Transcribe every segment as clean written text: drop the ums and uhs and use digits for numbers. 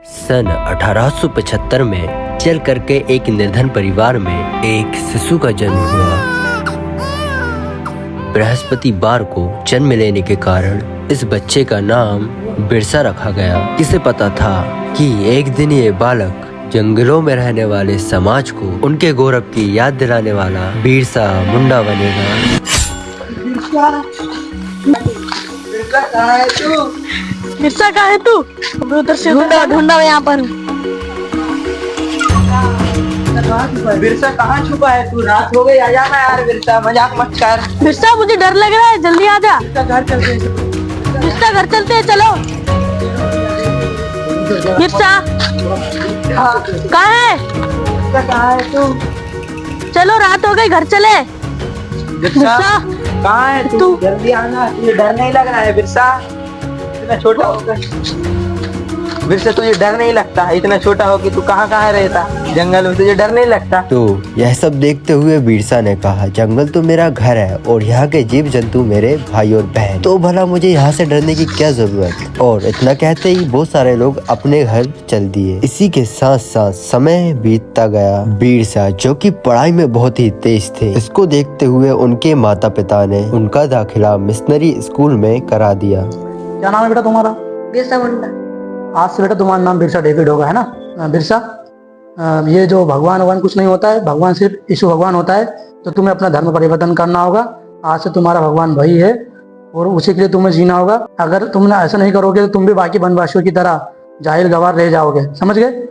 सन 1875 में चल करके एक निर्धन परिवार में एक शिशु का जन्म हुआ। बृहस्पतिवार को जन्म लेने के कारण इस बच्चे का नाम बिरसा रखा गया। किसे पता था कि एक दिन ये बालक जंगलों में रहने वाले समाज को उनके गौरव की याद दिलाने वाला बिरसा मुंडा बनेगा। बिरसा कहाँ है तू? उधर से ढूंढा मैं यहाँ पर। बिरसा कहाँ छुपा है तू? रात हो गई, आ जाना यार बिरसा, मजाक मत कर। बिरसा मुझे डर लग रहा है, जल्दी आ जा। घर चलते हैं। बिरसा घर चलते हैं, चलो। बिरसा कहाँ है? बिरसा कहाँ है तू? चलो रात हो गई, घर चले। बिरसा कहाँ है तू? जल्दी आना, तुझे डर नहीं लग रहा है बिरसा? इतना छोटा होकर बिरसा तुझे डर नहीं लगता? इतना छोटा हो कि तू कहाँ कहाँ रहता? जंगल में तुझे डर नहीं लगता? तो यह सब देखते हुए बिरसा ने कहा, जंगल तो मेरा घर है और यहाँ के जीव जंतु मेरे भाई और बहन, तो भला मुझे यहाँ से डरने की क्या जरूरत। और इतना कहते ही बहुत सारे लोग अपने घर चल दिए। इसी के साथ साथ समय बीतता गया। बिरसा जो कि पढ़ाई में बहुत ही तेज थे, इसको देखते हुए उनके माता पिता ने उनका दाखिला मिशनरी स्कूल में करा दिया। क्या नाम है बेटा तुम्हारा? बिरसा मुंडा। आज से बेटा तुम्हारा नाम बिरसा डेविड होगा, है ना? बिरसा, ये जो भगवान कुछ नहीं होता है, भगवान सिर्फ यीशु भगवान होता है। तो तुम्हें अपना धर्म परिवर्तन करना होगा। आज से तुम्हारा भगवान वही है और उसी के लिए तुम्हें जीना होगा। अगर तुम ऐसा नहीं करोगे तो तुम भी बाकी वनवासियों की तरह जाहिल गवार रह जाओगे, समझ गए?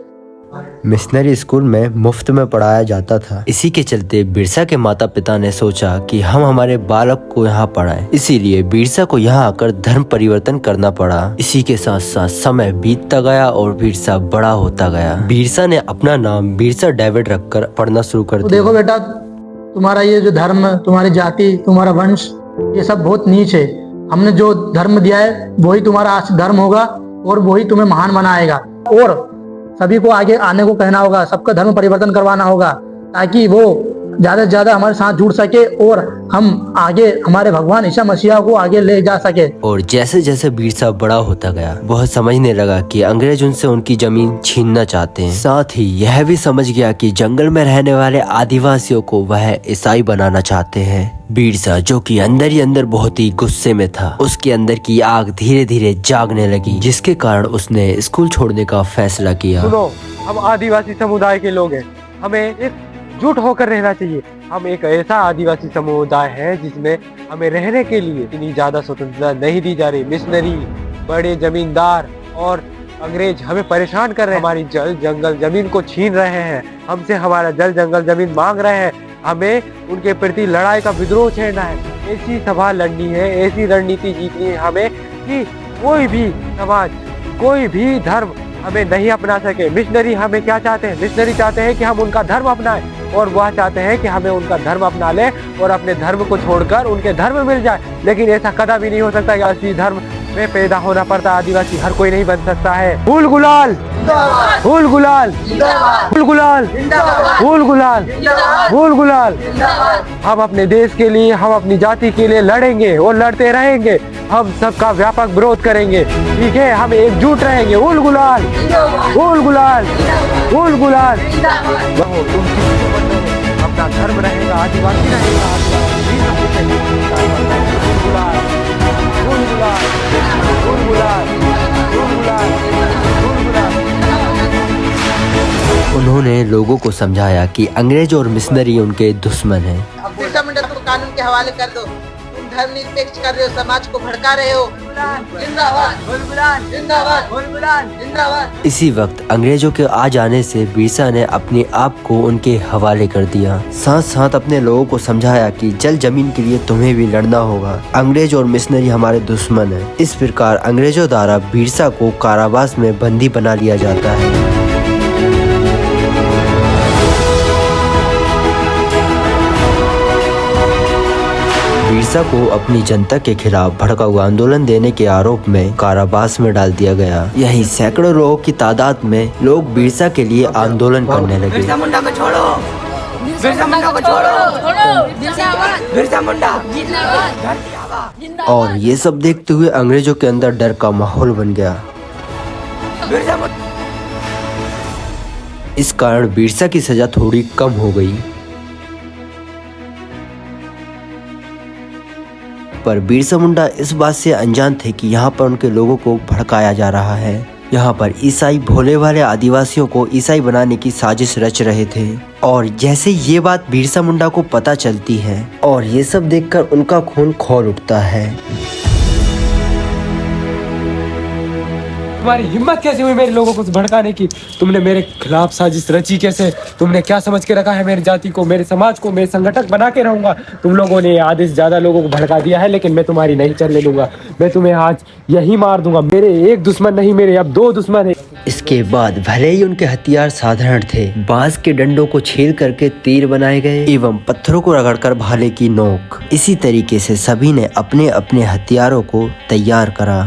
मिशनरी स्कूल में मुफ्त में पढ़ाया जाता था। इसी के चलते बिरसा के माता पिता ने सोचा कि हम हमारे बालक को यहाँ पढ़ाएं। इसीलिए बिरसा को यहाँ आकर धर्म परिवर्तन करना पड़ा। इसी के साथ साथ समय बीतता गया और बिरसा बड़ा होता गया। बिरसा ने अपना नाम बिरसा डेविड रखकर पढ़ना शुरू कर दिया। देखो बेटा, तुम्हारा ये जो धर्म, तुम्हारी जाति, तुम्हारा वंश, ये सब बहुत नीच है। हमने जो धर्म दिया है वही तुम्हारा आज धर्म होगा और वही तुम्हें महान बनाएगा। और सभी को आगे आने को कहना होगा, सबका धर्म परिवर्तन करवाना होगा, ताकि वो ज्यादा से ज्यादा हमारे साथ जुड़ सके और हम आगे हमारे भगवान ईसा मसीहा को आगे ले जा सके। और जैसे जैसे बिरसा बड़ा होता गया, वह समझने लगा कि अंग्रेज उनसे उनकी जमीन छीनना चाहते हैं। साथ ही यह भी समझ गया कि जंगल में रहने वाले आदिवासियों को वह ईसाई बनाना चाहते हैं। बिरसा जो कि अंदर ही अंदर बहुत ही गुस्से में था, उसके अंदर की आग धीरे धीरे जागने लगी, जिसके कारण उसने स्कूल छोड़ने का फैसला किया। सुनो, हम आदिवासी समुदाय के लोग हैं, हमें एकजुट होकर रहना चाहिए। हम एक ऐसा आदिवासी समुदाय है जिसमें हमें रहने के लिए इतनी ज्यादा स्वतंत्रता नहीं दी जा रही। मिशनरी, बड़े जमींदार और अंग्रेज हमें परेशान कर रहे हैं, हमारी जल जंगल जमीन को छीन रहे हैं, हमसे हमारा जल जंगल जमीन मांग रहे हैं। हमें उनके प्रति लड़ाई का विद्रोह छेड़ना है, ऐसी सभा लड़नी है, ऐसी रणनीति जीतनी है हमें कि कोई भी समाज, कोई भी धर्म हमें नहीं अपना सके। मिशनरी हमें क्या चाहते हैं? मिशनरी चाहते हैं कि हम उनका धर्म अपनाएं और वह चाहते हैं कि हमें उनका धर्म अपना ले और अपने धर्म को छोड़कर उनके धर्म मिल जाए। लेकिन ऐसा कदा भी नहीं हो सकता कि असली धर्म में पैदा होना पड़ता। आदिवासी हर कोई नहीं बन सकता है। फूल गुलाल, फूल गुलाल, फूल गुलाल, फूल गुलाल, फूल गुलाल। हम अपने देश के लिए, हम अपनी जाति के लिए लड़ेंगे और लड़ते रहेंगे। हम सबका व्यापक विरोध करेंगे, ठीक है? हम एकजुट रहेंगे। फूल गुलाल, फूल गुलाल, फूल गुलाल। अपना धर्म रहेगा, आदिवासी रहेगा, उन्होंने लोगों को समझाया कि अंग्रेज और मिशनरी उनके दुश्मन हैं। अब बिरसा मुंडा को कानून के हवाले कर दो। तुम धर्मनिरपेक्ष कर रहे हो, समाज को भड़का रहे हो। जिंदाबाद, जिंदाबाद, जिंदाबाद। इसी वक्त अंग्रेजों के आ जाने से बिरसा ने अपने आप को उनके हवाले कर दिया। साथ साथ अपने लोगों को समझाया कि जल जमीन के लिए तुम्हें भी लड़ना होगा। अंग्रेज और मिशनरी हमारे दुश्मन हैं। इस प्रकार अंग्रेजों द्वारा बिरसा को कारावास में बंदी बना लिया जाता है। बिरसा को अपनी जनता के खिलाफ भड़काऊ आंदोलन देने के आरोप में कारावास में डाल दिया गया। यही सैकड़ों लोगों की तादाद में लोग बिरसा के लिए आंदोलन करने लगे। बिरसा मुंडा को छोड़ो, बिरसा मुंडा को छोड़ो, बिरसा मुंडा जिंदाबाद। और ये सब देखते हुए अंग्रेजों के अंदर डर का माहौल बन गया। इस कारण बिरसा की सजा थोड़ी कम हो गई। पर बिरसा मुंडा इस बात से अनजान थे कि यहाँ पर उनके लोगों को भड़काया जा रहा है। यहाँ पर ईसाई भोले वाले आदिवासियों को ईसाई बनाने की साजिश रच रहे थे। और जैसे ये बात बिरसा मुंडा को पता चलती है और ये सब देखकर उनका खून खौल उठता है। तुम्हारी हिम्मत कैसे हुई मेरे लोगों को भड़काने की? तुमने मेरे खिलाफ साजिश रची कैसे? तुमने क्या समझ के रखा है मेरी जाति को, मेरे समाज को? मैं संगठक बना के रहूंगा। तुम लोगों ने आधे से ज्यादा लोगों को भड़का दिया है, लेकिन मैं तुम्हारी नहीं चलने दूंगा। मैं तुम्हें आज यही मार दूंगा। मेरे एक दुश्मन नहीं, मेरे अब 2 दुश्मन है। इसके बाद भले ही उनके हथियार साधारण थे, बांस के डंडों को छेद करके तीर बनाए गए एवं पत्थरों को रगड़कर भाले की नोक। इसी तरीके से सभी ने अपने अपने हथियारों को तैयार करा।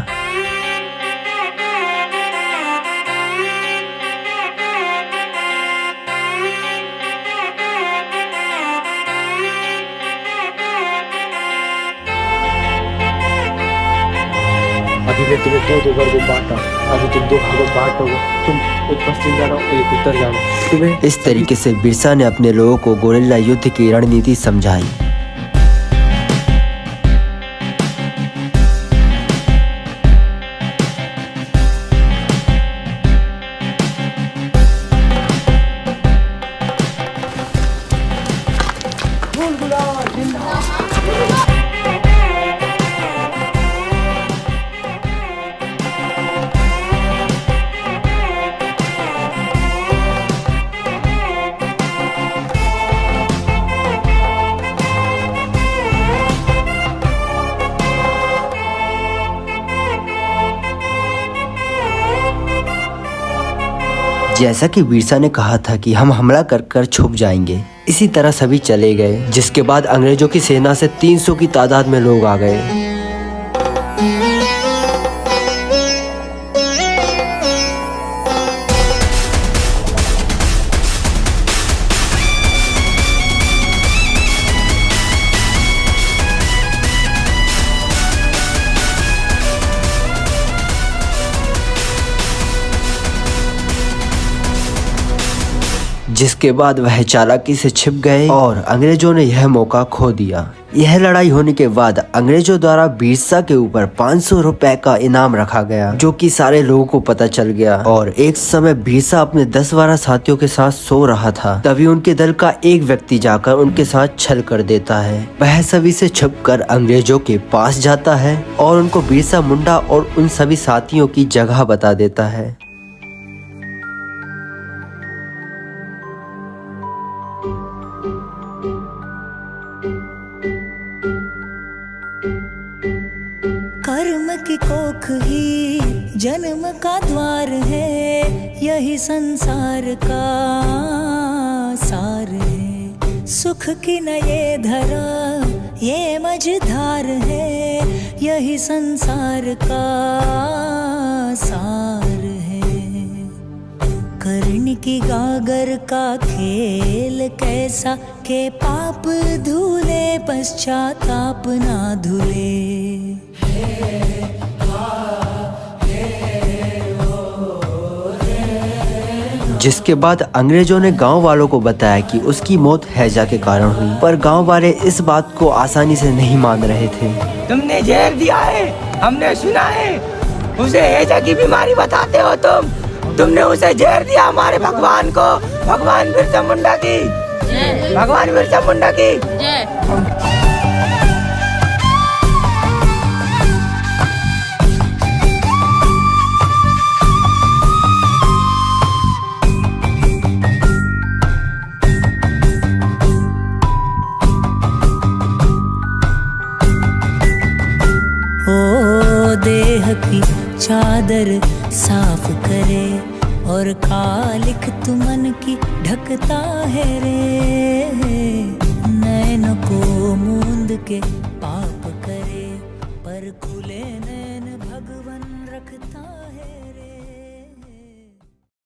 अभी मैं तुम्हें 2 वर्गों में बांटा। अभी तुम 2 भागों में बांटोगे। तुम एक पश्चिम जाना और एक उत्तर जाना। तुम्हें इस तरीके से बिरसा ने अपने लोगों को गोरिल्ला युद्ध की रणनीति समझाई। जैसा कि बिरसा ने कहा था कि हम हमला कर कर छुप जाएंगे, इसी तरह सभी चले गए। जिसके बाद अंग्रेजों की सेना से 300 की तादाद में लोग आ गए। जिसके बाद वह चालाकी से छिप गए और अंग्रेजों ने यह मौका खो दिया। यह लड़ाई होने के बाद अंग्रेजों द्वारा बिरसा के ऊपर 500 रुपए का इनाम रखा गया, जो कि सारे लोगों को पता चल गया। और एक समय बिरसा अपने 10-12 साथियों के साथ सो रहा था, तभी उनके दल का एक व्यक्ति जाकर उनके साथ छल कर देता है। वह सभी से छुपकर अंग्रेजों के पास जाता है और उनको बिरसा मुंडा और उन सभी साथियों की जगह बता देता है। कर्म की कोख ही जन्म का द्वार है, यही संसार का सार है। सुख की न ये धरा ये मझधार है, यही संसार का सार है। कर्ण की गागर का खेल कैसा के पाप धुले पश्चाताप ना धुले। जिसके बाद अंग्रेजों ने गांव वालों को बताया कि उसकी मौत हैजा के कारण हुई, पर गांव वाले इस बात को आसानी से नहीं मान रहे थे। तुमने जहर दिया है, हमने सुना है। उसे हैजा की बीमारी बताते हो तुमने उसे जहर दिया हमारे भगवान को। भगवान बिरसा मुंडा की, भगवान बिरसा मुंडा की। देह की चादर साफ करे और कालिख तुमन की ढकता है रे।